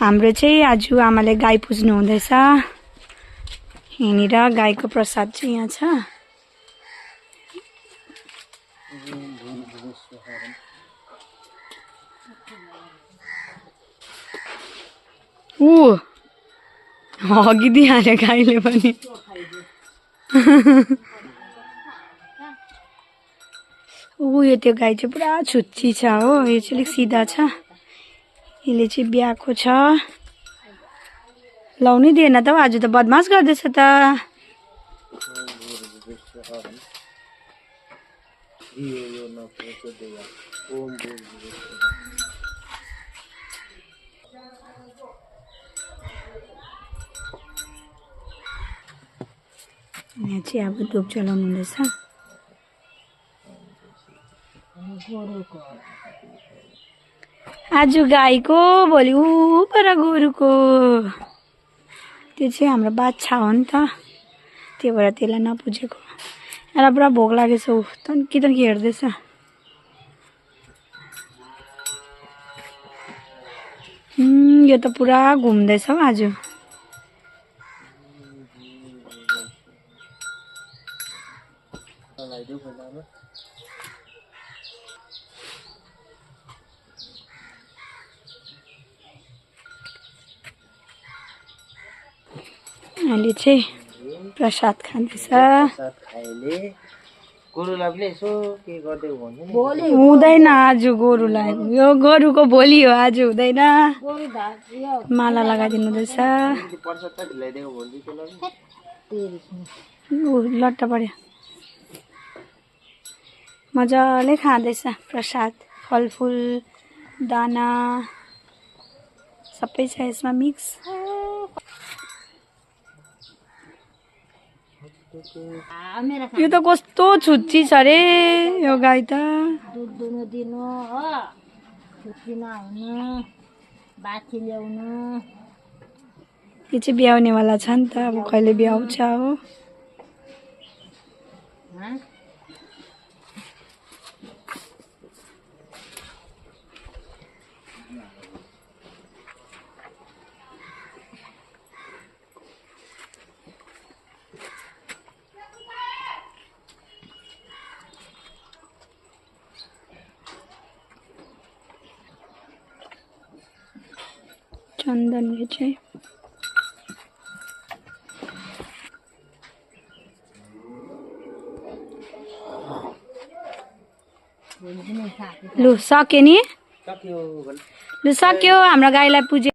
हाम्रो चाहिँ आज आमाले गाई पुज्नु हुँदैछ। यहाँनिर गाईको प्रसाद चाहिँ यहाँ छ। हगिदिहाल्यो गाईले पनि। यो त्यो गाई चाहिँ पुरा छुच्ची छ हो। यो चाहिँ अलिक सिधा छ। यसले चाहिँ बिहाको छ। लाउनै दिएन त आज त बदमास गर्दैछ त। यहाँ चाहिँ अब धुप जलाउनु हुँदैछ। आज गाईको भोलि पर गोरुको। त्यो चाहिँ हाम्रो बाछा हो नि त, त्यही भएर त्यसलाई नपुजेको। यसलाई पुरा भोक लागेछ। ऊ तन्की हेर्दैछ। यो त पुरा घुम्दैछ हौ आज। अहिले चाहिँ प्रसाद खाँदैछ। हुँदैन आज गोरुलाई। यो गोरुको भोलि हो, आज हुँदैन। माला लगाइदिनु हुँदैछ। लट्टा पर्यो। मजाले खाँदैछ प्रसाद। फलफुल दाना सबै छ यसमा मिक्स। यो त कस्तो छुच्ची छ रे यो गाई त। दुध दुनु दिनु हो, छुच्ची नहुनु, बाछी ल्याउनु। यो चाहिँ ब्याउनेवाला छ नि त। अब कहिले ब्याउँछ हो। चन्दनले चाहिँ लु सक्यो नि। लु सक्यो। हाम्रो गाईलाई पुजे।